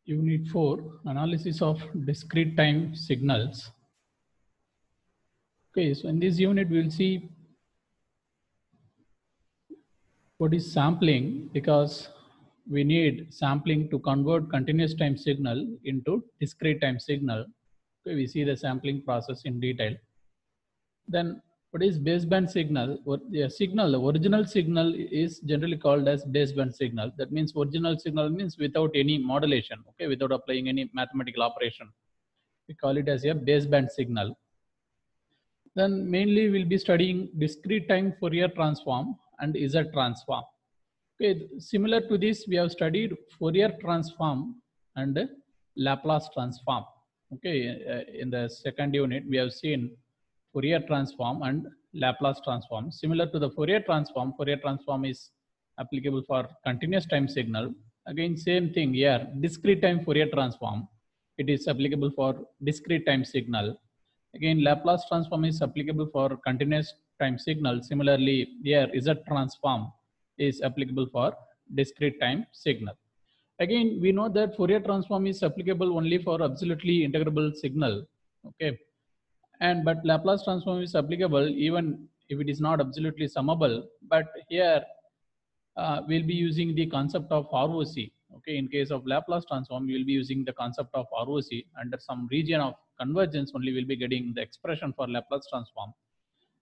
Unit 4, Analysis of Discrete Time Signals. Okay, so in this unit, we will see what is sampling, because we need sampling to convert continuous time signal into discrete time signal. Okay, we see the sampling process in detail. Then what is baseband signal? The signal, the original signal is generally called as baseband signal. That means original signal means without any modulation, okay, without applying any mathematical operation. We call it as a baseband signal. Then mainly we'll be studying discrete time Fourier transform and Z transform. Okay, similar to this, we have studied Fourier transform and Laplace transform. Okay, in the second unit, we have seen Fourier transform and Laplace transform. Similar to the Fourier transform is applicable for continuous time signal. Again, same thing here, discrete time Fourier transform. It is applicable for discrete time signal. Again, Laplace transform is applicable for continuous time signal. Similarly, here Z transform is applicable for discrete time signal. Again, we know that Fourier transform is applicable only for absolutely integrable signal. Okay, but Laplace transform is applicable even if it is not absolutely summable. But here we'll be using the concept of ROC. Okay, in case of Laplace transform, we will be using the concept of ROC. Under some region of convergence only we'll be getting the expression for Laplace transform.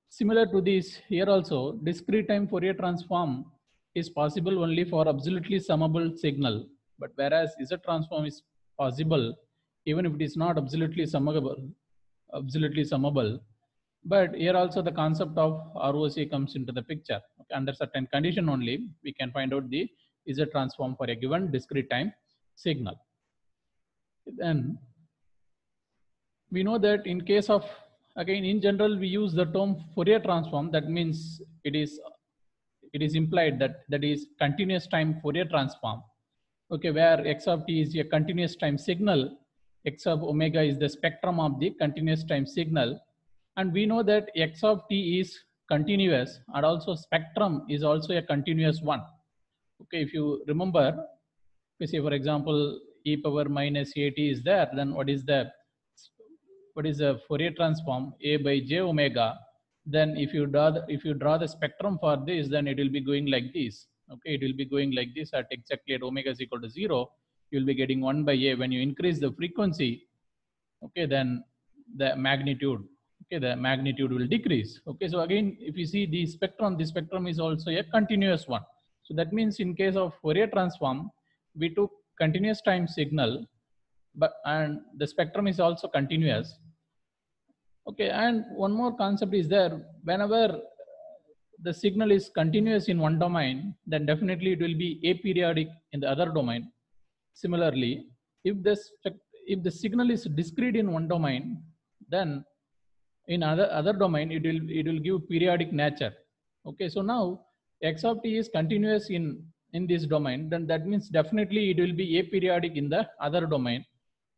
Similar to this, here also discrete time Fourier transform is possible only for absolutely summable signal, but whereas Z transform is possible even if it is not absolutely summable. But here also the concept of ROC comes into the picture. Okay, under certain condition only we can find out the Z transform for a given discrete time signal. Then we know that in case of, again, in general, we use the term Fourier transform. That means it is implied that is continuous time Fourier transform. Okay, where x of t is a continuous time signal, x of omega is the spectrum of the continuous time signal, and we know that x of t is continuous, and also spectrum is also a continuous one. Okay, if you remember, we say for example e power minus at is there, then what is the Fourier transform a by j omega? Then if you draw the spectrum for this, then it will be going like this. Okay, it will be going like this at exactly at omega is equal to 0. You will be getting 1 by a. When you increase the frequency, okay, then the magnitude will decrease. Okay, so again, if you see the spectrum is also a continuous one. So that means in case of Fourier transform, we took continuous time signal, and the spectrum is also continuous. Okay, and one more concept is there. Whenever the signal is continuous in one domain, then definitely it will be aperiodic in the other domain. Similarly, if the signal is discrete in one domain, then in other domain it will give periodic nature. Okay, so now x of t is continuous in this domain, then that means definitely it will be aperiodic in the other domain.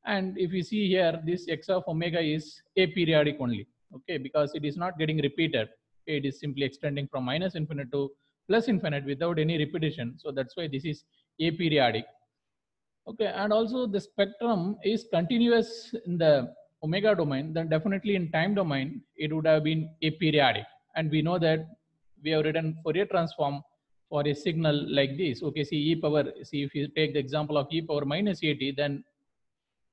And if you see here, this x of omega is aperiodic only. Okay, because it is not getting repeated. Okay, it is simply extending from minus infinite to plus infinite without any repetition. So that's why this is aperiodic. Okay, and also the spectrum is continuous in the omega domain, then definitely in time domain it would have been aperiodic. And we know that we have written Fourier transform for a signal like this. Okay, see if you take the example of e power minus at, then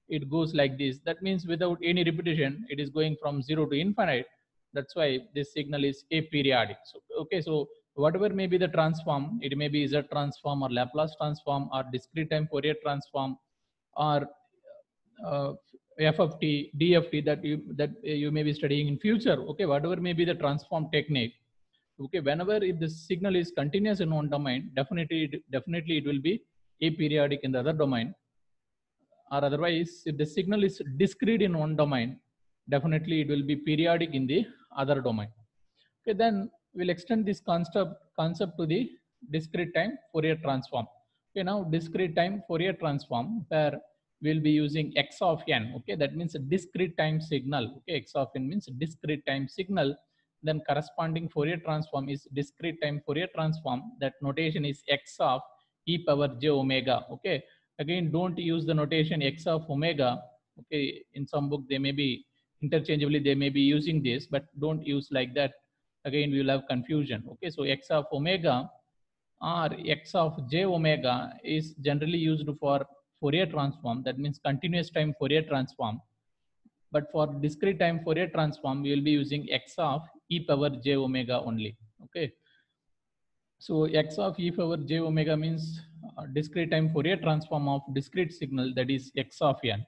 it goes like this. That means without any repetition, it is going from 0 to infinite. That's why this signal is aperiodic. So okay, so whatever may be the transform, it may be Z transform or Laplace transform or discrete time Fourier transform or f of t, d of t that you may be studying in future. Okay, whatever may be the transform technique. Okay, whenever if the signal is continuous in one domain, definitely it will be aperiodic in the other domain. Or otherwise, if the signal is discrete in one domain, definitely it will be periodic in the other domain. Okay, then we'll extend this concept to the discrete time Fourier transform. Okay, now discrete time Fourier transform, where we'll be using x of n. Okay, that means a discrete time signal. Okay, x of n means discrete time signal. Then corresponding Fourier transform is discrete time Fourier transform. That notation is x of e power j omega. Okay, Again, don't use the notation x of omega. Okay, in some book they may be interchangeably, they may be using this, but don't use like that. Again, we will have confusion. Okay, so x of omega or x of j omega is generally used for Fourier transform. That means continuous time Fourier transform. But for discrete time Fourier transform, we will be using x of e power j omega only. Okay. So x of e power j omega means discrete time Fourier transform of discrete signal, that is x of n.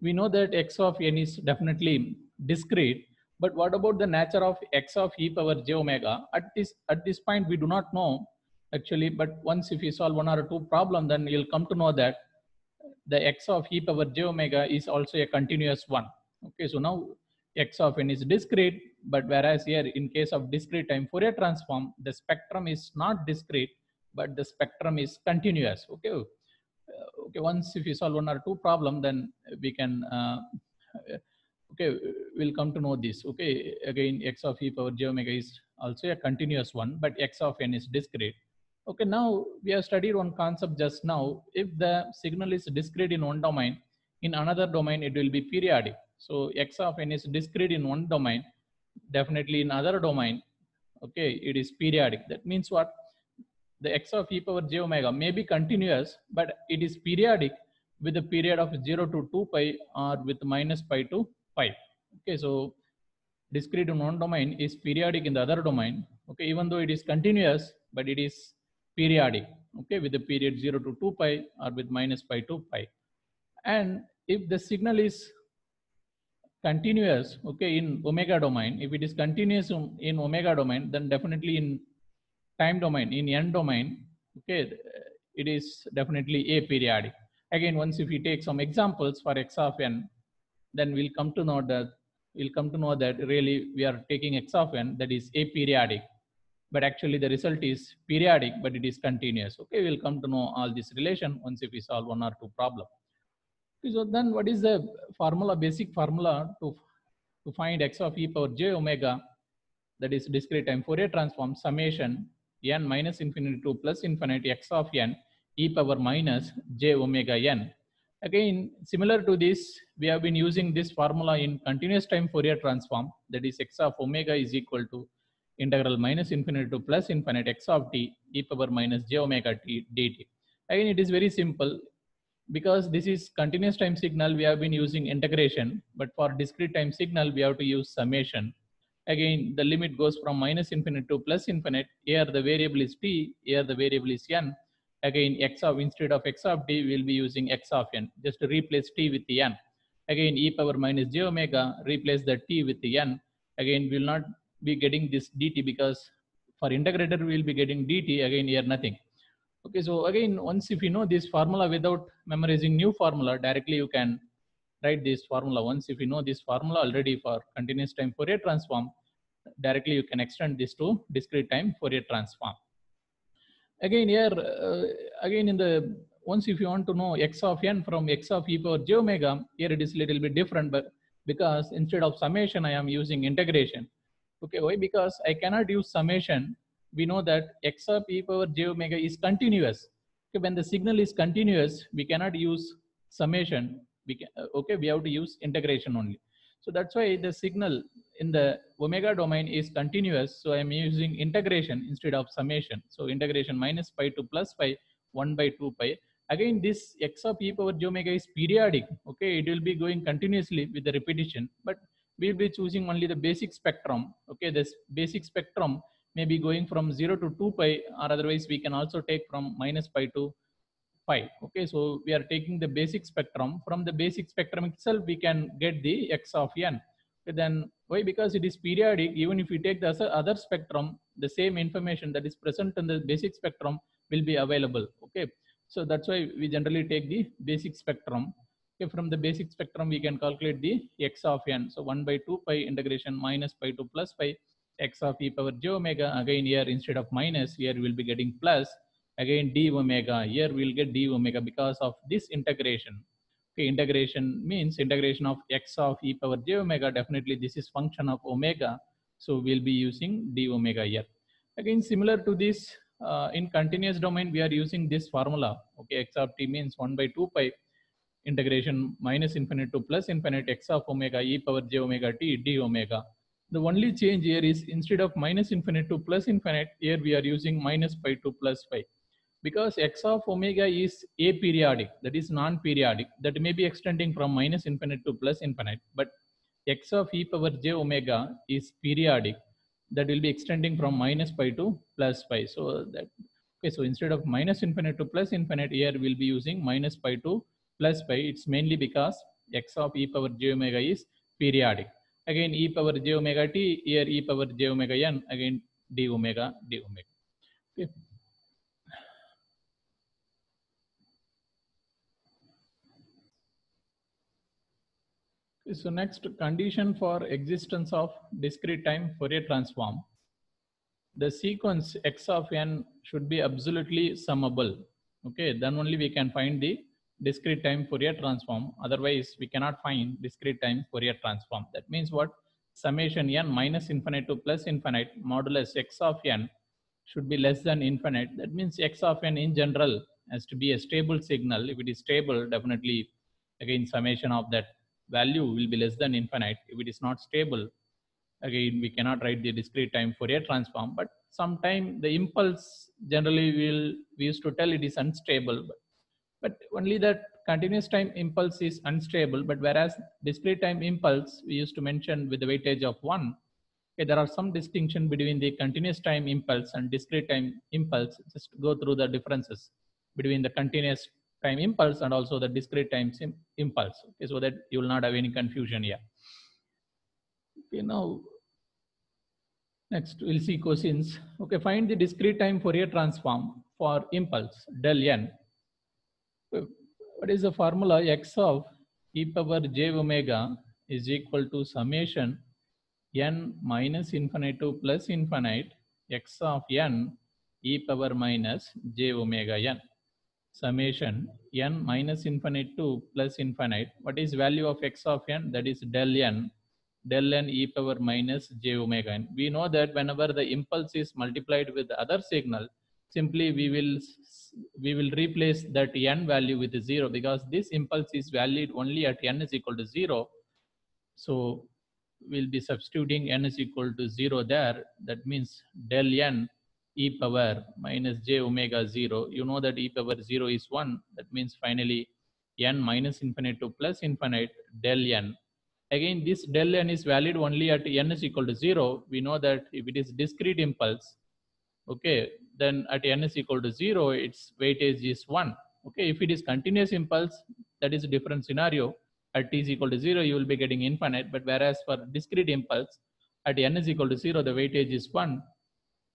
We know that x of n is definitely discrete, but what about the nature of x of e power j omega? At this point we do not know actually, but once if you solve one or two problem, then you'll come to know that the x of e power j omega is also a continuous one. Okay, so now x of n is discrete, but whereas here in case of discrete time Fourier transform, the spectrum is not discrete, but the spectrum is continuous. Okay, okay. Once if you solve one or two problem, then we can okay, we'll come to know this. Okay, again x of e power j omega is also a continuous one, but x of n is discrete. Okay, now we have studied one concept just now. If the signal is discrete in one domain, in another domain it will be periodic. So x of n is discrete in one domain, definitely in other domain, okay, it is periodic. That means what? The x of e power j omega may be continuous, but it is periodic with a period of 0 to 2 pi or with minus pi to pi. Okay, so discrete in one domain is periodic in the other domain. Okay, even though it is continuous, but it is periodic. Okay, with the period 0 to 2 pi or with minus pi to pi. And if the signal is continuous, okay, in omega domain, if it is continuous in omega domain, then definitely in time domain, in n domain, okay, it is definitely aperiodic. Again, once if we take some examples for x of n, then we'll come to know that really we are taking x of n that is aperiodic, but actually the result is periodic, but it is continuous. Okay, we'll come to know all this relation once if we solve one or two problem. Okay, so then what is the formula, basic formula to find x of e power j omega, that is discrete time Fourier transform summation n minus infinity to plus infinity x of n e power minus j omega n. Again, similar to this, we have been using this formula in continuous time Fourier transform, that is x of omega is equal to integral minus infinity to plus infinite x of t e power minus j omega t dt. Again, it is very simple. Because this is continuous time signal, we have been using integration, but for discrete time signal, we have to use summation. Again, the limit goes from minus infinite to plus infinite. Here the variable is t, here the variable is n. Again, x of, instead of x of t, we'll be using x of n. Just to replace t with the n. Again, e power minus j omega, replace the t with the n. Again, we will not be getting this dt because for integrator, we will be getting dt. Again, here nothing. Okay, so again, once if you know this formula without memorizing new formula, directly you can write this formula. Once if you know this formula already for continuous time Fourier transform, directly you can extend this to discrete time Fourier transform. Again here, again in the, once if you want to know x of n from x of e power j omega, here it is little bit different, but because instead of summation, I am using integration. Okay, why? Because I cannot use summation. We know that x of e power j omega is continuous. Okay, when the signal is continuous, we cannot use summation. We can, okay, we have to use integration only. So that's why the signal in the omega domain is continuous. So I'm using integration instead of summation. So integration minus pi to plus pi, 1 by 2 pi. Again, this x of e power j omega is periodic. Okay, it will be going continuously with the repetition, but we'll be choosing only the basic spectrum. Okay, this basic spectrum may be going from 0 to 2 pi, or otherwise we can also take from minus pi to pi. Okay, so we are taking the basic spectrum. From the basic spectrum itself, we can get the x of n. Okay, then why? Because it is periodic. Even if we take the other spectrum, the same information that is present in the basic spectrum will be available. Okay, so that's why we generally take the basic spectrum. Okay, from the basic spectrum, we can calculate the x of n. So 1 by 2 pi integration minus pi to plus pi x of e power j omega. Again here, instead of minus, here we will be getting plus. Again d omega, here we will get d omega because of this integration. Okay, integration means integration of x of e power j omega. Definitely this is function of omega. So we'll be using d omega here. Again, similar to this, in continuous domain, we are using this formula. Okay, x of t means 1 by 2 pi integration minus infinite to plus infinite x of omega e power j omega t d omega. The only change here is instead of minus infinite to plus infinite, here we are using minus pi to plus pi. Because x of omega is aperiodic, that is non-periodic, that may be extending from minus infinite to plus infinite, but x of e power j omega is periodic, that will be extending from minus pi to plus pi. So that, okay, so instead of minus infinite to plus infinite, here we'll be using minus pi to plus pi. It's mainly because x of e power j omega is periodic. Again, e power j omega t, here e power j omega n, again d omega d omega. Okay. So next, condition for existence of discrete time Fourier transform. The sequence x of n should be absolutely summable. Okay, then only we can find the discrete time Fourier transform. Otherwise, we cannot find discrete time Fourier transform. That means what? Summation n minus infinite to plus infinite modulus x of n should be less than infinite. That means x of n in general has to be a stable signal. If it is stable, definitely again summation of that value will be less than infinite. If it is not stable, again we cannot write the discrete time Fourier transform. But sometime the impulse generally we used to tell it is unstable, but only that continuous time impulse is unstable. But whereas discrete time impulse we used to mention with the weightage of 1. Okay, there are some distinction between the continuous time impulse and discrete time impulse. Just go through the differences between the continuous time impulse and also the discrete time impulse. Okay, so that you will not have any confusion here. Okay, now next we'll see questions. Okay, find the discrete time Fourier transform for impulse del n. What is the formula? X of e power j omega is equal to summation n minus infinite to plus infinite x of n e power minus j omega n. Summation n minus infinite to plus infinite. What is value of x of n? That is del n e power minus j omega n. We know that whenever the impulse is multiplied with the other signal, simply we will replace that n value with 0, because this impulse is valid only at n is equal to 0. So we'll be substituting n is equal to 0 there. That means del n e power minus j omega 0. You know that e power 0 is 1. That means finally n minus infinite to plus infinite del n. Again, this del n is valid only at n is equal to 0. We know that if it is discrete impulse, okay, then at n is equal to 0, its weightage is 1. Okay, if it is continuous impulse, that is a different scenario. At t is equal to 0, you will be getting infinite. But whereas for discrete impulse, at n is equal to 0, the weightage is 1.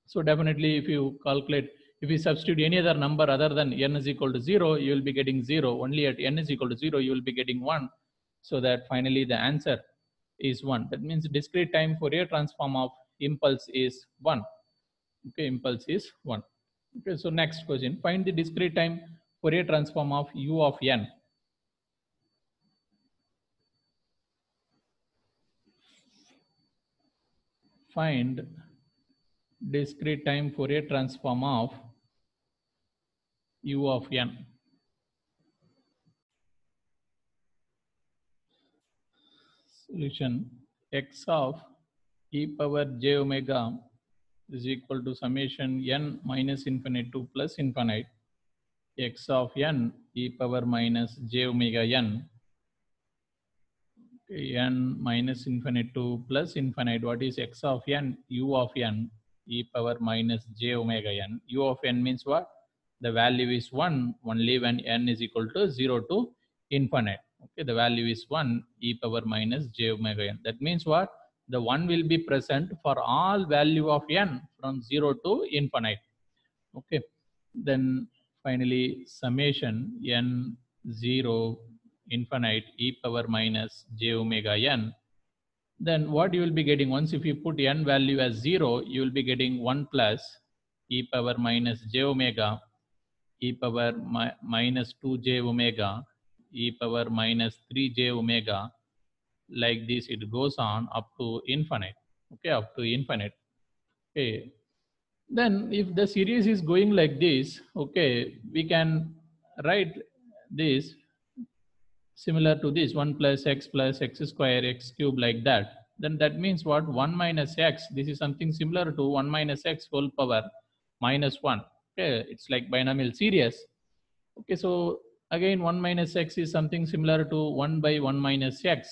So definitely if you calculate, if you substitute any other number other than n is equal to 0, you will be getting 0. Only at n is equal to 0, you will be getting 1. So that finally the answer is 1. That means discrete time Fourier transform of impulse is 1. Okay, impulse is 1. Okay, so next question, find the discrete time Fourier transform of u of n. Find discrete time Fourier transform of u of n. Solution: x of e power j omega is equal to summation n minus infinite to plus infinite x of n e power minus j omega n. N minus infinite to plus infinite. What is x of n? U of n e power minus j omega n. U of n means what? The value is 1 only when n is equal to 0 to infinite. Okay, the value is 1 e power minus j omega n. That means what? The 1 will be present for all value of n from 0 to infinite. Okay, then finally summation n 0 infinite e power minus j omega n. Then what you will be getting, once if you put n value as 0, you will be getting 1 plus e power minus j omega e power minus 2j omega e power minus 3j omega. Like this it goes on up to infinite. Okay, up to infinite. Okay, Then if the series is going like this, okay, we can write this similar to this 1 plus x square x cube like that. Then that means what? 1 minus x, this is something similar to 1 minus x whole power minus 1. Okay, it's like binomial series. Okay, so again 1 minus x is something similar to 1 by 1 minus x.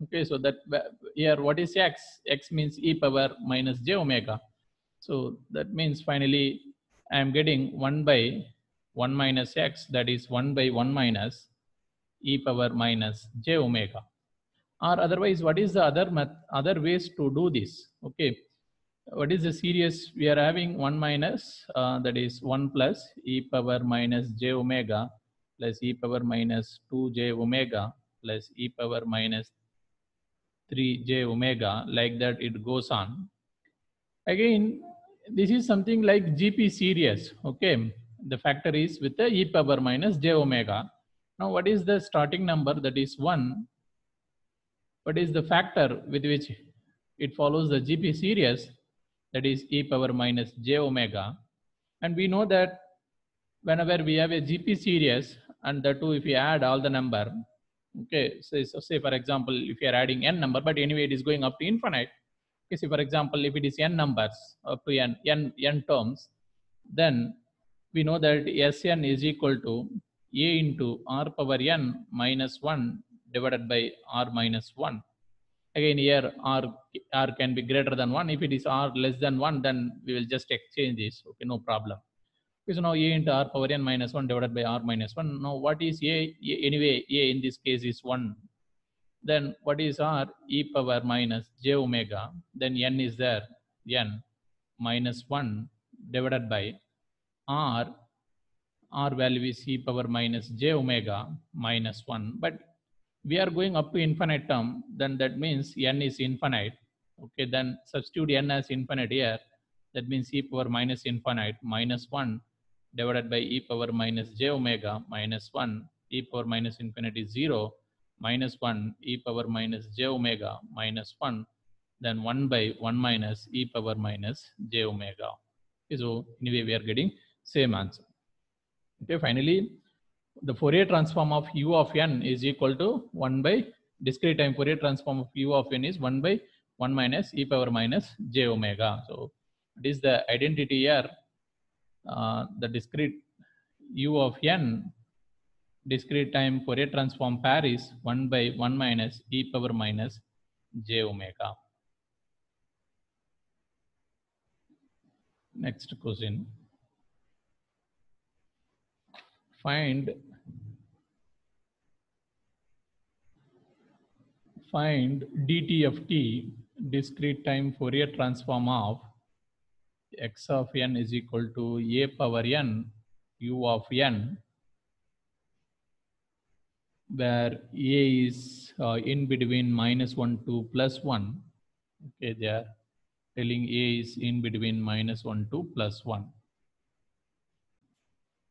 Okay, so that here what is x? X means e power minus j omega. So that means finally I am getting 1 by 1 minus x, that is 1 by 1 minus e power minus j omega. Or otherwise, what is the other ways to do this? Okay, what is the series? We are having 1 minus, that is 1 plus e power minus j omega plus e power minus 2j omega plus e power minus 3j omega, like that it goes on. Again, this is something like GP series. Okay, the factor is with the e power minus j omega. Now, what is the starting number? That is 1. What is the factor with which it follows the GP series? That is e power minus j omega. And we know that whenever we have a GP series, and the two, if we add all the number, okay, so say for example, if you are adding n number, but anyway it is going up to infinite. Okay, so for example, if it is n numbers up to n terms, then we know that Sn is equal to a into r power n minus 1 divided by r minus 1. Again, here r can be greater than 1. If it is r less than 1, then we will just exchange this. Okay, no problem. Okay, so now a into r power n minus 1 divided by r minus 1. Now what is a? Anyway, a in this case is 1. Then what is r? E power minus j omega. Then n is there, n minus 1 divided by r. R value is e power minus j omega minus 1. But we are going up to infinite term, then that means n is infinite. Okay, then substitute n as infinite here. That means e power minus infinite minus 1 divided by e power minus j omega minus 1. E power minus infinity is 0 minus 1 e power minus j omega minus 1. Then 1 by 1 minus e power minus j omega. Okay, so anyway we are getting same answer. Okay, finally the Fourier transform of u of n is equal to 1 by discrete time Fourier transform of u of n is 1 by 1 minus e power minus j omega. So this is the identity here. The discrete u of n discrete time Fourier transform pair is 1 by 1 minus e power minus j omega. Next question. Find dt of t discrete time Fourier transform of x of n is equal to a power n u of n, where a is in between minus 1 to plus 1. Okay, they are telling a is in between minus 1 to plus 1.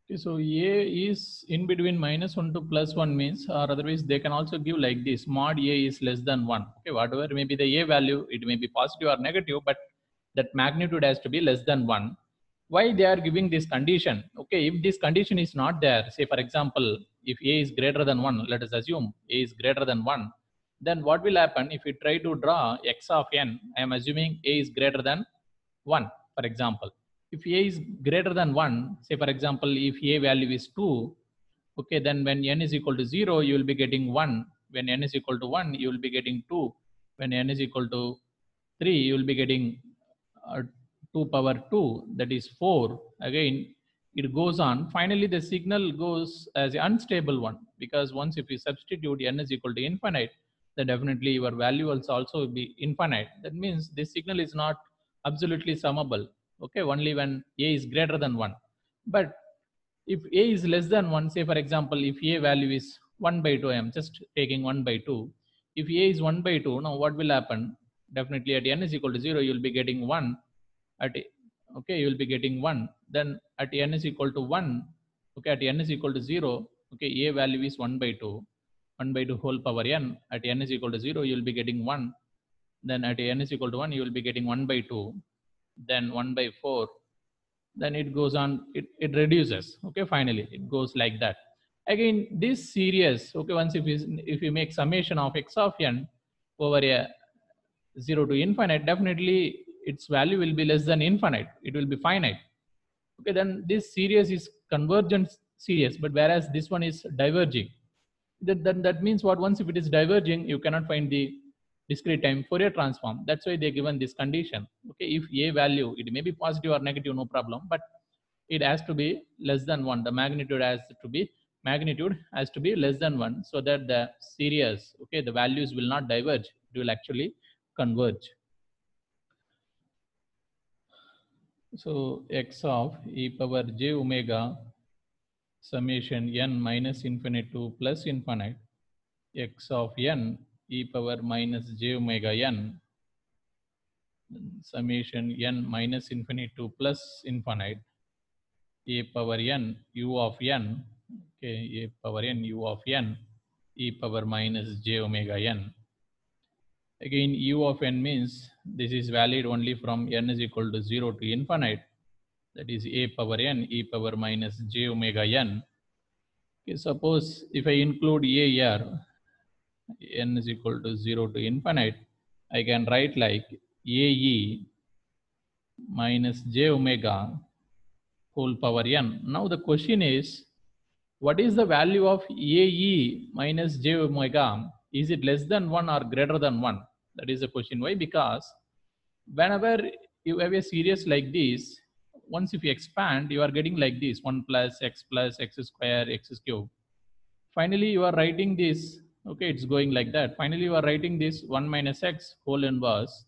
Okay, so a is in between minus 1 to plus 1 means, or otherwise they can also give like this: mod a is less than 1. Okay, whatever may be the a value, it may be positive or negative, but that magnitude has to be less than 1. Why they are giving this condition? Okay, if this condition is not there, say for example, if a is greater than 1, let us assume a is greater than 1, then what will happen if we try to draw x of n? I am assuming a is greater than 1, for example. If a is greater than 1, say for example, if a value is 2, okay, then when n is equal to 0, you will be getting 1. When n is equal to 1, you will be getting 2. When n is equal to 3, you will be getting 2 power 2, that is 4. Again, it goes on. Finally, the signal goes as an unstable one, because once if you substitute n is equal to infinite, then definitely your value will also be infinite. That means this signal is not absolutely summable. Okay, only when a is greater than 1. But if a is less than 1, say for example, if a value is 1 by 2, I am just taking 1 by 2. If a is 1 by 2, now what will happen? Definitely at n is equal to 0, you will be getting 1. At okay, you will be getting 1. Then at n is equal to 1, okay, at n is equal to 0, okay, a value is 1 by 2. 1 by 2 whole power n. At n is equal to 0, you will be getting 1. Then at n is equal to 1, you will be getting 1 by 2. then 1 by 4, then it goes on, it reduces. Okay, finally it goes like that. Again, this series, okay, once if you make summation of x of n over a 0 to infinite, definitely its value will be less than infinite. It will be finite. Okay, then this series is convergent series, but whereas this one is diverging. That means what? Once if it is diverging, you cannot find the discrete time Fourier transform. That's why they given this condition. Okay, if a value, it may be positive or negative, no problem, but it has to be less than 1. The magnitude has to be less than 1, so that the series, okay, the values will not diverge, it will actually converge. So x of e power j omega summation n minus infinite to plus infinite x of n e power minus j omega n summation n minus infinite to plus infinite a power n u of n, okay, a power n u of n e power minus j omega n. Again, u of n means this is valid only from n is equal to 0 to infinite, that is a power n e power minus j omega n. Okay, suppose if I include a here, n is equal to 0 to infinite, I can write like ae minus j omega whole power n. Now the question is, what is the value of ae minus j omega? Is it less than 1 or greater than 1? That is the question. Why? Because whenever you have a series like this, once if you expand, you are getting like this 1 plus x square x cube. Finally you are writing this, okay, it's going like that. Finally you are writing this 1 minus x whole inverse,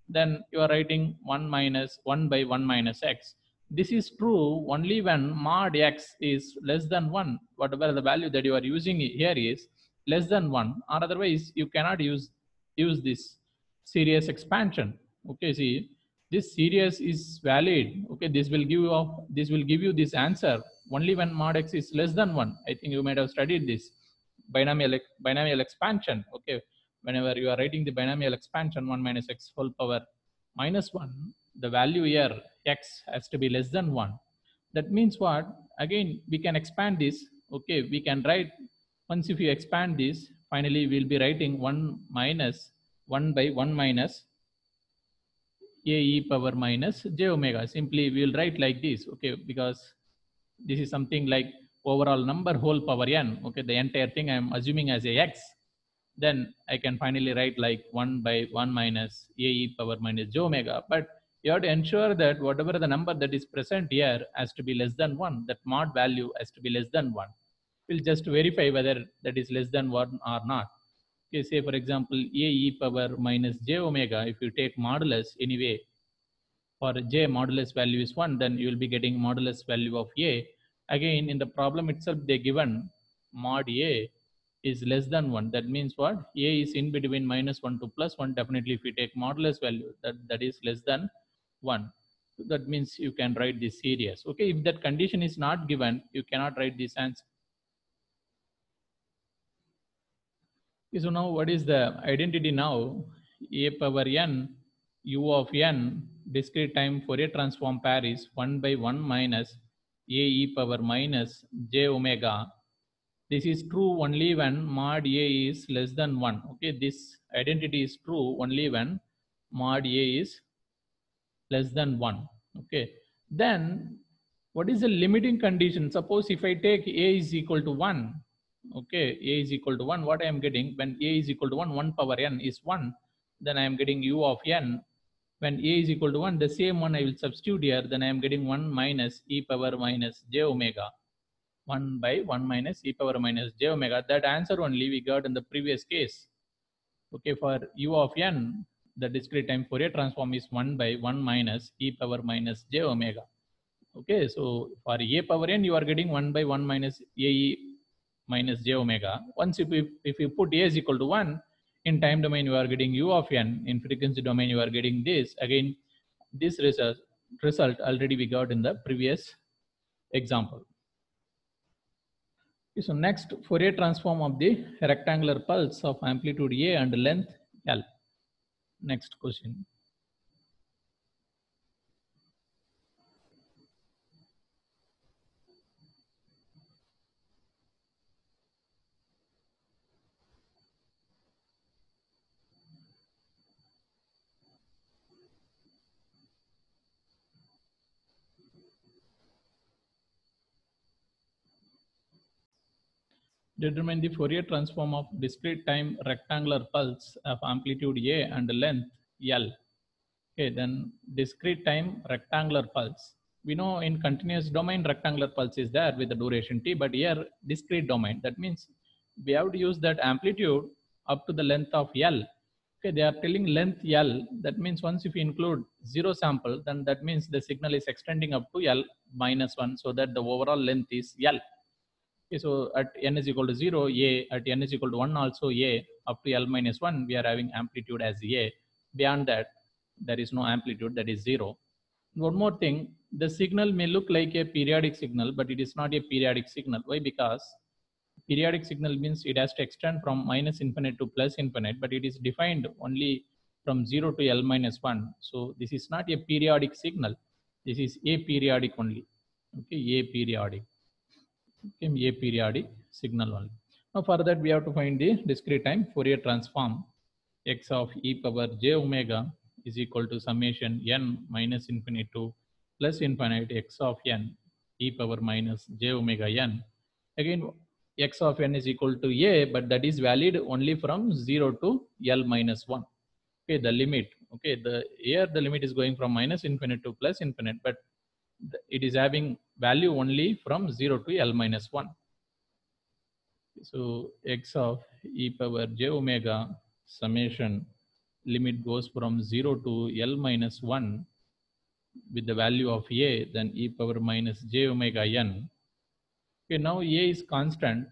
then you are writing 1 minus 1 by 1 minus x. This is true only when mod x is less than 1, whatever the value that you are using here is less than 1, or otherwise you cannot use this series expansion. Okay, see, this series is valid. Okay, this will give you this answer only when mod x is less than 1. I think you might have studied this binomial expansion. Okay, whenever you are writing the binomial expansion 1 minus x whole power minus 1, the value here x has to be less than 1. That means what? Again, we can expand this. Okay, we can write, once if you expand this, finally we'll be writing 1 minus 1 by 1 minus a e power minus j omega. Simply we will write like this. Okay, because this is something like overall number whole power n. Okay, the entire thing I am assuming as a x. Then I can finally write like 1 by 1 minus a e power minus j omega. But you have to ensure that whatever the number that is present here has to be less than 1. That mod value has to be less than 1. We'll just verify whether that is less than 1 or not. Okay, say for example a e power minus j omega, if you take modulus anyway, for j modulus value is 1, then you will be getting modulus value of a. Again, in the problem itself they given mod a is less than 1. That means what? A is in between minus 1 to plus 1. Definitely if you take modulus value, that is less than 1. So that means you can write this series. Okay, if that condition is not given, you cannot write this answer. Okay, so now what is the identity now? A power n u of n discrete time Fourier transform pair is 1 by 1 minus a e power minus j omega. This is true only when mod a is less than 1. Okay, this identity is true only when mod a is less than 1. Okay, then what is the limiting condition? Suppose if I take a is equal to 1, okay, a is equal to 1, what I am getting when a is equal to 1 power n is 1, then I am getting u of n. When a is equal to 1, the same one I will substitute here, then I am getting 1 minus e power minus j omega. 1 by 1 minus e power minus j omega. That answer only we got in the previous case. Okay, for u of n, the discrete time Fourier transform is 1 by 1 minus e power minus j omega. Okay, so for a power n, you are getting 1 by 1 minus a e minus j omega. Once if you put a is equal to 1, in time domain you are getting u of n, in frequency domain you are getting this. Again, this result already we got in the previous example. Okay, so next, Fourier transform of the rectangular pulse of amplitude a and length L. Next question. Determine the Fourier transform of discrete time rectangular pulse of amplitude A and length L. Okay, then discrete time rectangular pulse. We know in continuous domain rectangular pulse is there with the duration t, but here discrete domain. That means we have to use that amplitude up to the length of L. Okay, they are telling length L. That means once if you include 0 sample, then that means the signal is extending up to L minus 1, so that the overall length is L. Okay, so at n is equal to 0, A, at n is equal to 1 also A, up to L minus 1, we are having amplitude as A. Beyond that, there is no amplitude, that is 0. One more thing, the signal may look like a periodic signal, but it is not a periodic signal. Why? Because periodic signal means it has to extend from minus infinite to plus infinite, but it is defined only from 0 to L minus 1. So this is not a periodic signal. This is aperiodic only. Okay, aperiodic. Okay, aperiodic signal only. Now for that we have to find the discrete time Fourier transform x of e power j omega is equal to summation n minus infinite to plus infinite x of n e power minus j omega n. Again, x of n is equal to a, but that is valid only from 0 to L minus 1. Okay, the limit. Okay, here the limit is going from minus infinite to plus infinite, but it is having value only from 0 to L minus 1. So x of e power j omega summation limit goes from 0 to L minus 1 with the value of a, then e power minus j omega n. Okay, now a is constant.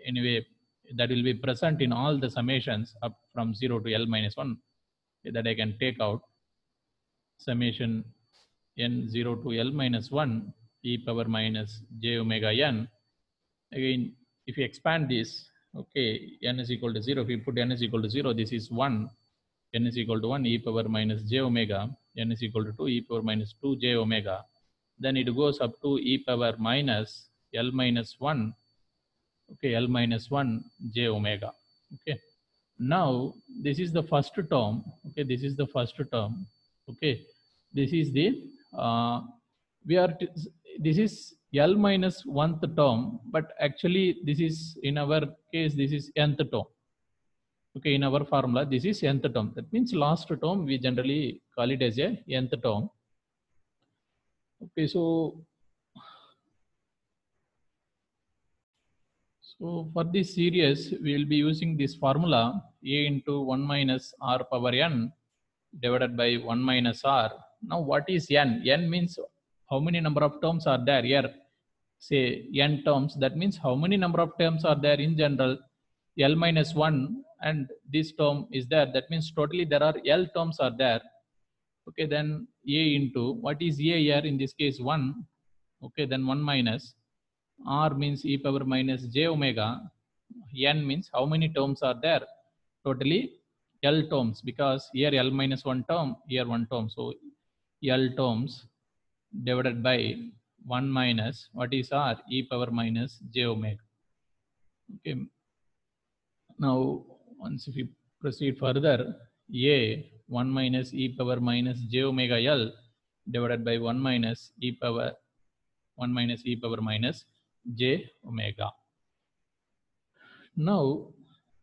Anyway, that will be present in all the summations up from 0 to L minus 1. That I can take out summation n 0 to L minus 1 e power minus j omega n. Again, if you expand this, okay, n is equal to 0. If you put n is equal to 0, this is 1. N is equal to 1 e power minus j omega. N is equal to 2 e power minus 2 j omega. Then it goes up to e power minus L minus 1. Okay, L minus 1 j omega. Okay. Now this is the first term. Okay, this is the first term. Okay, this is the this is L minus 1th term, but actually this is, in our case, this is nth term. Okay, in our formula this is nth term. That means last term we generally call it as a nth term. Okay, so for this series we will be using this formula a into 1 minus r power n divided by 1 minus r. Now what is n? N means how many number of terms are there here. Say n terms, that means how many number of terms are there in general. L minus 1 and this term is there. That means totally there are L terms are there. Okay, then a into, what is a here? In this case 1. Okay, then 1 minus r means e power minus j omega. N means how many terms are there. Totally L terms, because here L minus 1 term, here 1 term. So L terms divided by 1 minus, what is r? E power minus j omega. Okay. Now once if we proceed further, a 1 minus e power minus j omega L divided by 1 minus e power minus j omega. Now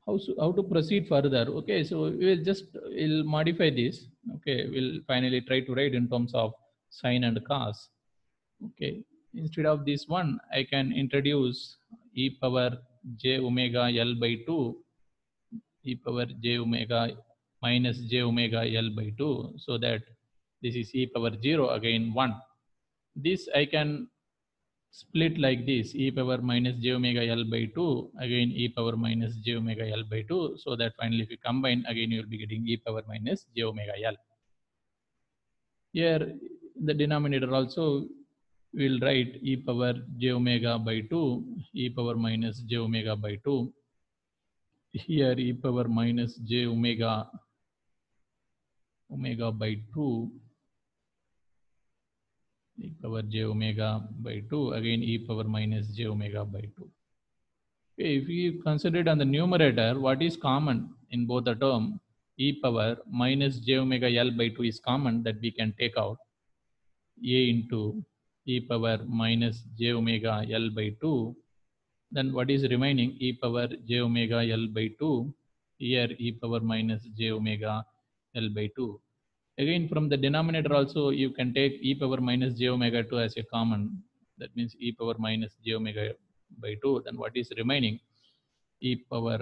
how to proceed further. Okay, so we'll modify this. Okay, we'll finally try to write in terms of sine and cos. Okay, instead of this one I can introduce e power j omega L by 2, e power j omega minus j omega L by 2, so that this is e power 0 again 1. This I can split like this, e power minus j omega L by 2 again e power minus j omega L by 2, so that finally if you combine again you will be getting e power minus j omega L. Here the denominator also we'll write e power j omega by 2, e power minus j omega by 2. Here e power minus j omega by 2, e power j omega by 2 again e power minus j omega by 2. Okay, if we consider it on the numerator, what is common in both the term? E power minus j omega L by 2 is common, that we can take out a into e power minus j omega L by 2 Then what is remaining? E power j omega L by 2. Here e power minus j omega L by 2. Again, from the denominator also, you can take e power minus j omega 2 as a common. That means e power minus j omega by 2. Then what is remaining? E power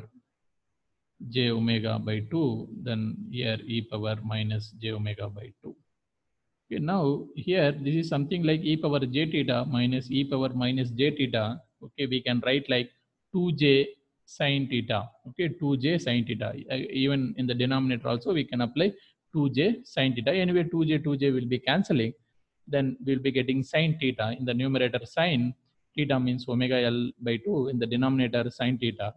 j omega by 2. Then here e power minus j omega by 2. Okay, now here this is something like e power j theta minus e power minus j theta. Okay, we can write like 2j sine theta. Okay, 2j sine theta. Even in the denominator also we can apply 2j sine theta. Anyway, 2j will be cancelling. Then we'll be getting sine theta. In the numerator, sine theta means omega L by 2. In the denominator, sine theta.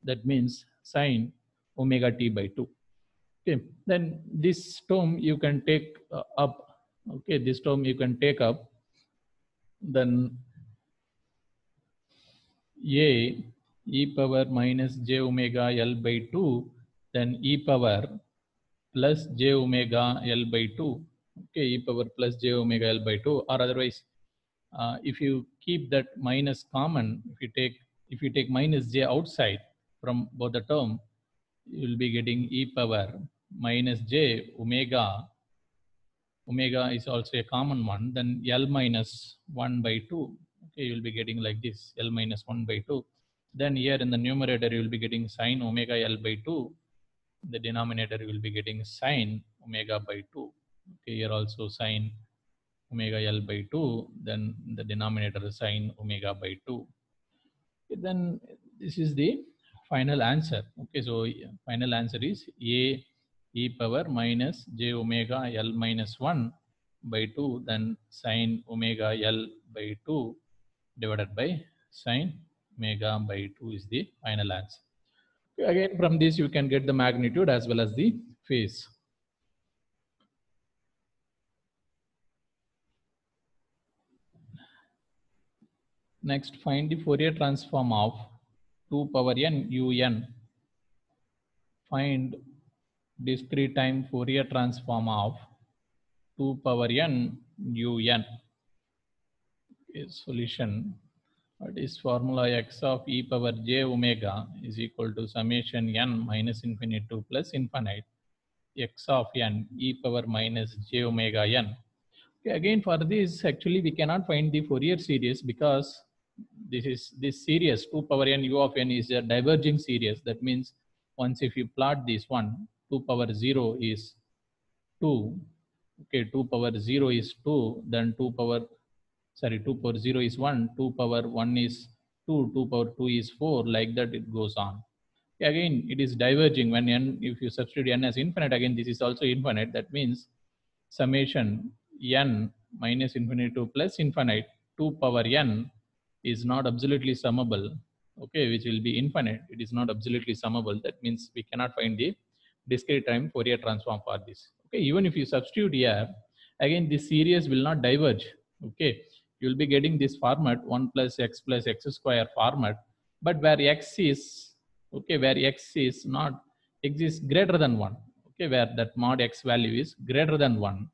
That means sine omega t by 2. Okay, then this term you can take up. Okay, this term you can take up. Then a e power minus j omega L by 2, then e power plus j omega L by 2. Okay, e power plus j omega L by 2, or otherwise, if you keep that minus common, if you take minus j outside from both the term, you will be getting e power minus j omega. Omega is also a common one. Then L minus 1 by 2. Okay, you will be getting like this, L minus 1 by 2. Then here in the numerator, you will be getting sine omega L by 2. The denominator, you will be getting sine omega by 2. Okay, here also sine omega L by 2. Then the denominator is sine omega by 2. Okay, then this is the final answer. Okay, so final answer is a e power minus j omega L minus 1 by 2, then sine omega L by 2 divided by sine omega by 2 is the final answer. Okay, again, from this you can get the magnitude as well as the phase. Next, find the Fourier transform of 2 power n un. Find discrete time Fourier transform of 2 power n un. Okay, solution. What is formula? X of e power j omega is equal to summation n minus infinity to plus infinite x of n e power minus j omega n. Okay, again, for this, actually we cannot find the Fourier series because this series 2 power n u of n is a diverging series. That means once if you plot this one, 2 power 0 is 2. Okay, 2 power 0 is 2. Then 2 power 0 is 1, 2 power 1 is 2, 2 power 2 is 4, like that it goes on. Again, it is diverging when n, if you substitute n as infinite, again this is also infinite. That means summation n minus infinity to plus infinite 2 power n is not absolutely summable. Okay, which will be infinite. It is not absolutely summable. That means we cannot find the discrete time Fourier transform for this. Okay, even if you substitute here, again this series will not diverge. Okay, you will be getting this format 1 plus x square format, but where x is, okay, where x is not, x is greater than 1. Okay, where that mod x value is greater than 1.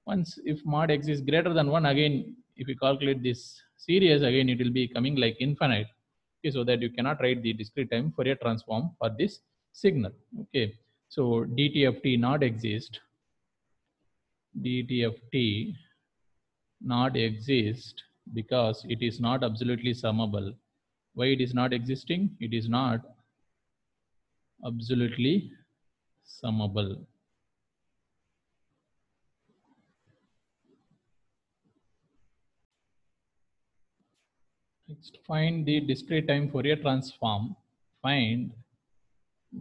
Once if mod x is greater than 1, again if you calculate this series, again it will be coming like infinite. Okay, so that you cannot write the discrete time Fourier transform for this signal. Okay, so dt of t not exist. dt of t not exist because it is not absolutely summable. Why it is not existing? It is not absolutely summable. Next, find the discrete time Fourier transform. Find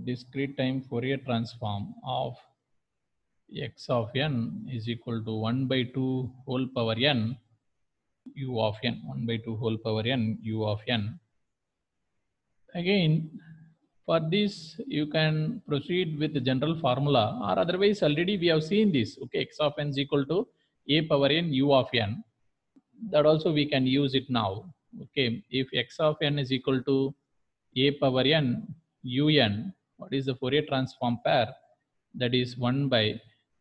discrete time Fourier transform of x of n is equal to 1 by 2 whole power n u of n, 1 by 2 whole power n u of n. Again, for this you can proceed with the general formula, or otherwise already we have seen this. Okay, x of n is equal to a power n u of n. That also we can use it now. Okay, if x of n is equal to a power n un, what is the Fourier transform pair? That is 1 by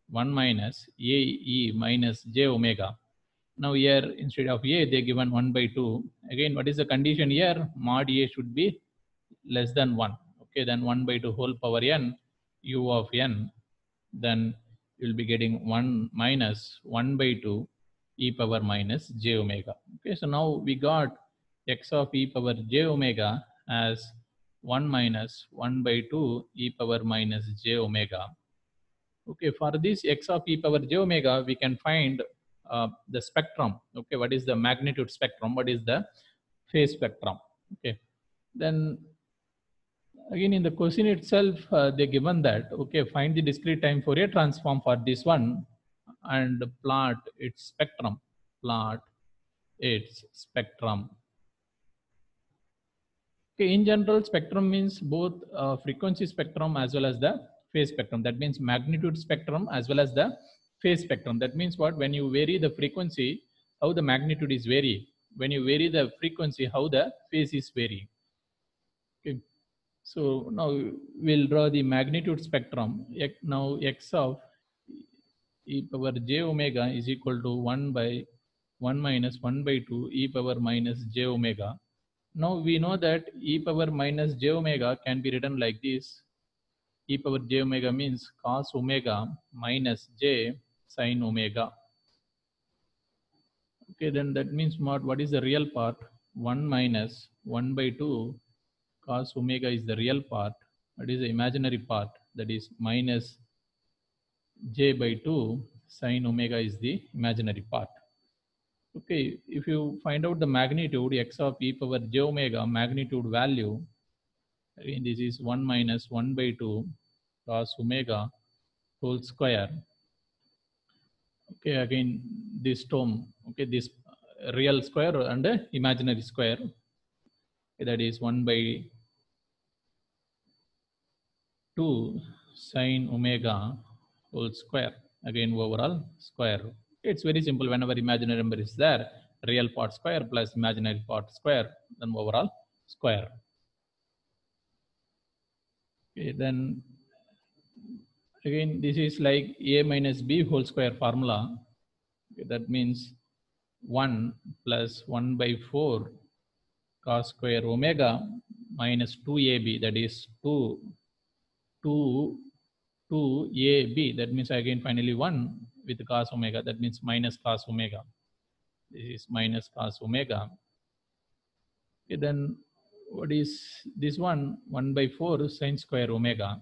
1 minus a e minus j omega. Now here instead of a they given 1 by 2. Again, what is the condition here? Mod a should be less than 1. Okay, then 1 by 2 whole power n u of n, then you will be getting 1 minus 1 by 2 e power minus j omega. Okay, so now we got x of e power j omega as 1 minus 1 by 2 e power minus j omega. Okay, for this x of e power j omega, we can find the spectrum. Okay, what is the magnitude spectrum? What is the phase spectrum? Okay, then again in the question itself, they given that, okay, find the discrete time Fourier transform for this one and plot its spectrum. Plot its spectrum. Okay, in general, spectrum means both frequency spectrum as well as the phase spectrum. That means magnitude spectrum as well as the phase spectrum. That means what? When you vary the frequency, how the magnitude is vary. When you vary the frequency, how the phase is vary. Okay. So now we'll draw the magnitude spectrum. Now x of e power j omega is equal to 1 by 1 minus 1 by 2 e power minus j omega. Now we know that e power minus j omega can be written like this. E power j omega means cos omega minus j sin omega. Okay, then that means what is the real part? 1 minus 1 by 2 cos omega is the real part. That is the imaginary part. That is minus j by 2 sin omega is the imaginary part. Okay, if you find out the magnitude x of e power j omega magnitude value, again this is 1 minus 1 by 2 cos omega whole square. Okay, again this term, okay, this real square and imaginary square, okay, that is 1 by 2 sin omega whole square, again overall square. It's very simple. Whenever imaginary number is there, real part square plus imaginary part square, then overall square. Okay, then again this is like a minus b whole square formula. Okay, that means 1 plus 1 by 4 cos square omega minus 2ab, that is 2ab, that means again finally 1 with cos omega, that means minus cos omega. This is minus cos omega. Okay, then what is this one? 1 by 4 sin square omega.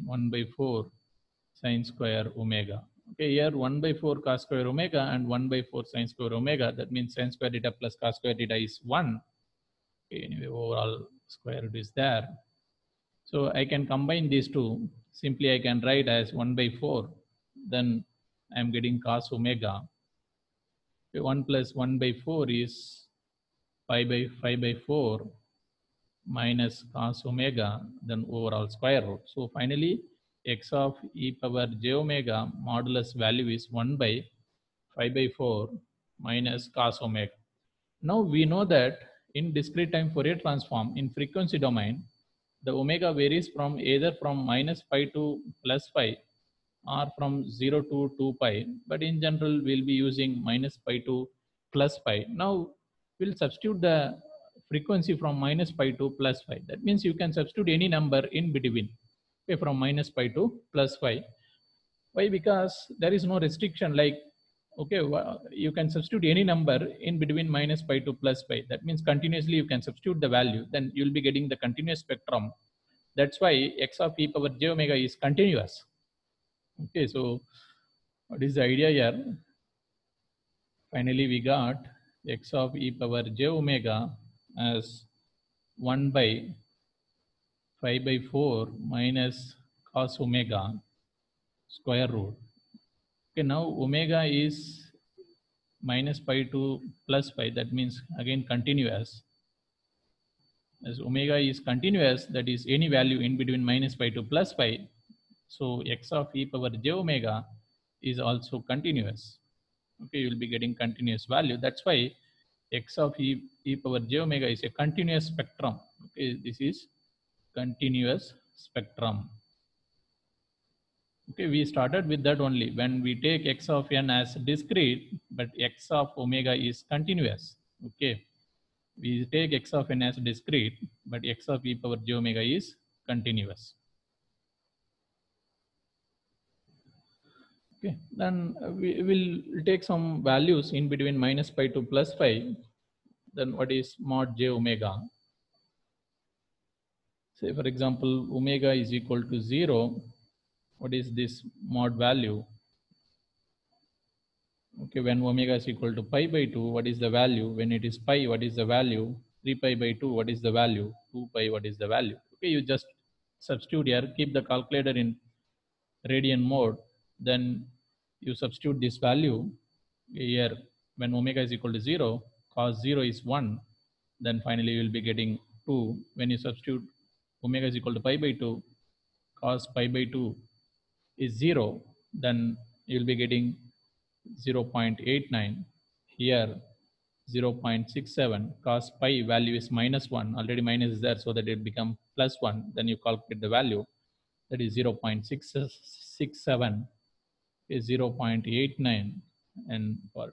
1 by 4 sin square omega. Okay, here 1 by 4 cos square omega and 1 by 4 sin square omega. That means sin square theta plus cos square theta is 1. Okay, anyway, overall square root is there. So I can combine these two. Simply I can write as 1 by 4. Then I am getting cos omega. Okay, 1 plus 1 by 4 is 5 by 4 minus cos omega, then overall square root. So finally x of e power j omega modulus value is 1 by 5 by 4 minus cos omega. Now we know that in discrete time Fourier transform in frequency domain, the omega varies from either from minus pi to plus pi or from 0 to 2 pi, but in general we'll be using minus pi to plus pi. Now we'll substitute the frequency from minus pi to plus pi. That means you can substitute any number in between, okay, from minus pi to plus pi. Why? Because there is no restriction, like, okay, you can substitute any number in between minus pi to plus pi. That means continuously you can substitute the value, then you'll be getting the continuous spectrum. That's why x of e power j omega is continuous. Okay, so what is the idea here? Finally we got x of e power j omega as 1 by 5 by 4 minus cos omega square root. Okay, now omega is minus pi to plus pi, that means again continuous. As omega is continuous, that is any value in between minus pi to plus pi, so x of e power j omega is also continuous. Okay, you will be getting continuous value. That's why x of e power j omega is a continuous spectrum. Okay, this is continuous spectrum. Okay, we started with that only. When we take x of n as discrete, but x of omega is continuous. Okay, we take x of n as discrete, but x of e power j omega is continuous. Okay, then we will take some values in between minus pi to plus pi. Then what is mod j omega? Say for example, omega is equal to 0. What is this mod value? Okay, when omega is equal to pi by 2, what is the value? When it is pi, what is the value? 3 pi by 2, what is the value? 2 pi, what is the value? Okay, you just substitute here, keep the calculator in radian mode, then you substitute this value here. When omega is equal to 0, cos 0 is 1, then finally you will be getting 2. When you substitute omega is equal to pi by 2, cos pi by 2 is 0, then you will be getting 0.89. Here 0.67, cos pi value is minus 1, already minus is there, so that it become plus 1. Then you calculate the value, that is 0.667 is 0.89. And for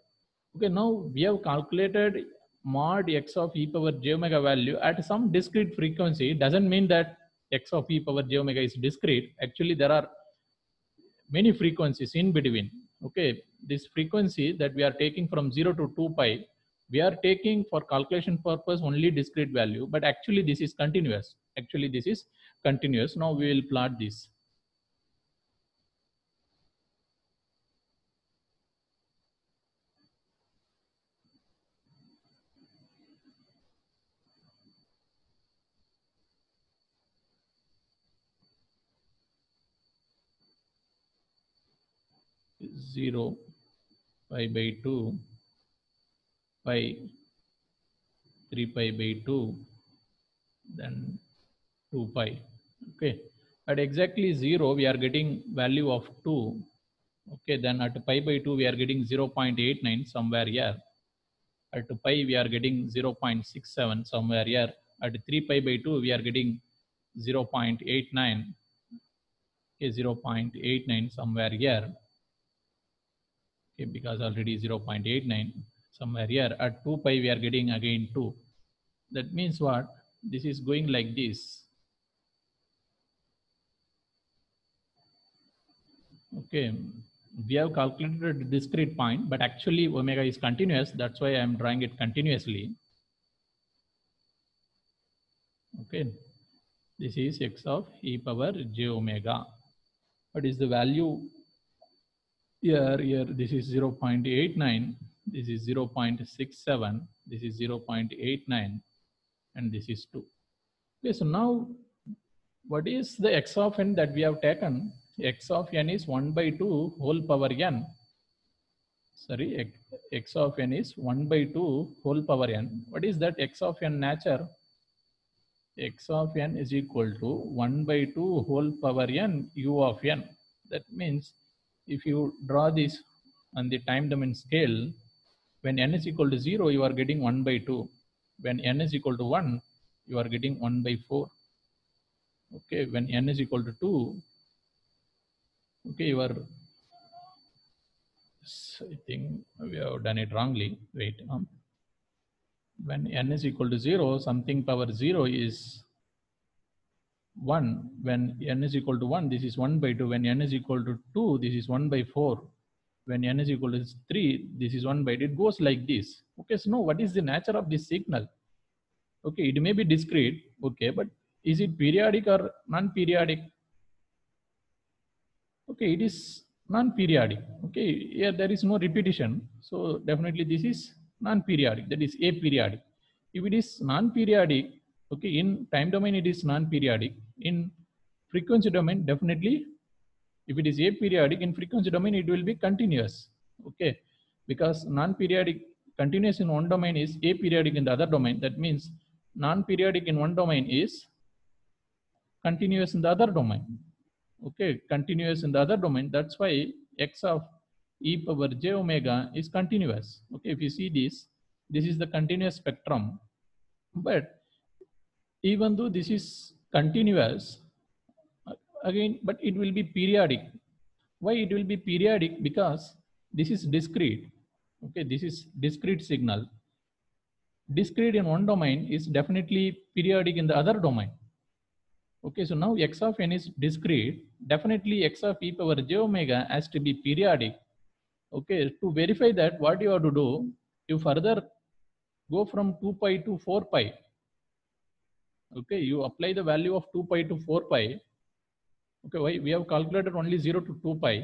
okay, now we have calculated mod x of e power j omega value at some discrete frequency. Doesn't mean that x of e power j omega is discrete. Actually, there are many frequencies in between. Okay, this frequency that we are taking from 0 to 2 pi, we are taking for calculation purpose only discrete value, but actually this is continuous. Actually this is continuous. Now we will plot this. Zero pi by 2 pi 3 pi by 2, then 2 pi. Okay, at exactly 0 we are getting value of 2. Okay, then at pi by 2 we are getting 0.89 somewhere here. At pi we are getting 0.67 somewhere here. At 3 pi by 2 we are getting 0.89. Okay, 0.89 somewhere here. Okay, because already 0.89 somewhere here. At 2 pi we are getting again 2. That means what? This is going like this. Okay, we have calculated a discrete point, but actually omega is continuous. That's why I am drawing it continuously. Okay, this is x of e power j omega. What is the value? Here this is 0.89, this is 0.67, this is 0.89, and this is 2. Okay, so now what is the x of n that we have taken? X of n is 1 by 2 whole power n. Sorry, x of n is 1 by 2 whole power n. What is that x of n nature? X of n is equal to 1 by 2 whole power n u of n. That means if you draw this on the time domain scale, when n is equal to 0, you are getting 1 by 2. When n is equal to 1, you are getting 1 by 4. Okay, when n is equal to 2, okay, you are, I think we have done it wrongly. Wait, when n is equal to 0, something power 0 is 1. When n is equal to 1, this is 1 by 2. When n is equal to 2, this is 1 by 4. When n is equal to 3, this is 1 by 8. It goes like this. Okay, so now what is the nature of this signal? Okay, it may be discrete. Okay, but is it periodic or non-periodic? Okay, it is non-periodic. Okay, here there is no repetition. So definitely this is non-periodic, that is aperiodic. If it is non-periodic, okay, in time domain it is non-periodic. In frequency domain, definitely, if it is aperiodic, in frequency domain it will be continuous. Okay, because non-periodic continuous in one domain is aperiodic in the other domain. That means non-periodic in one domain is continuous in the other domain. Okay, continuous in the other domain. That's why x of e power j omega is continuous. Okay, if you see this is the continuous spectrum. But even though this is continuous, again, but it will be periodic. Why it will be periodic? Because this is discrete. Okay, this is discrete signal. Discrete in one domain is definitely periodic in the other domain. Okay, so now x of n is discrete. Definitely x of e power j omega has to be periodic. Okay, to verify that, what you have to do, you further go from 2 pi to 4 pi. Okay, you apply the value of 2 pi to 4 pi. Okay, why we have calculated only 0 to 2 pi.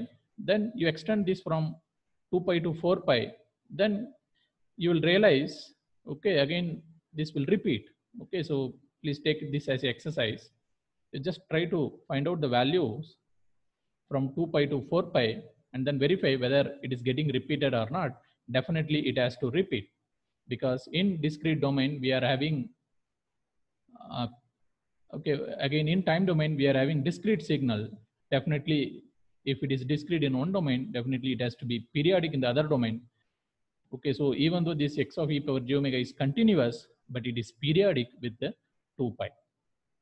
Then you extend this from 2 pi to 4 pi. Then you will realize, okay, again this will repeat. Okay, so please take this as an exercise. You just try to find out the values from 2 pi to 4 pi and then verify whether it is getting repeated or not. Definitely it has to repeat, because in discrete domain we are having okay, again in time domain we are having discrete signal. Definitely if it is discrete in one domain, definitely it has to be periodic in the other domain. Okay, so even though this x of e power j omega is continuous, but it is periodic with the 2 pi.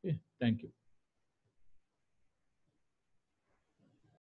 Okay, thank you.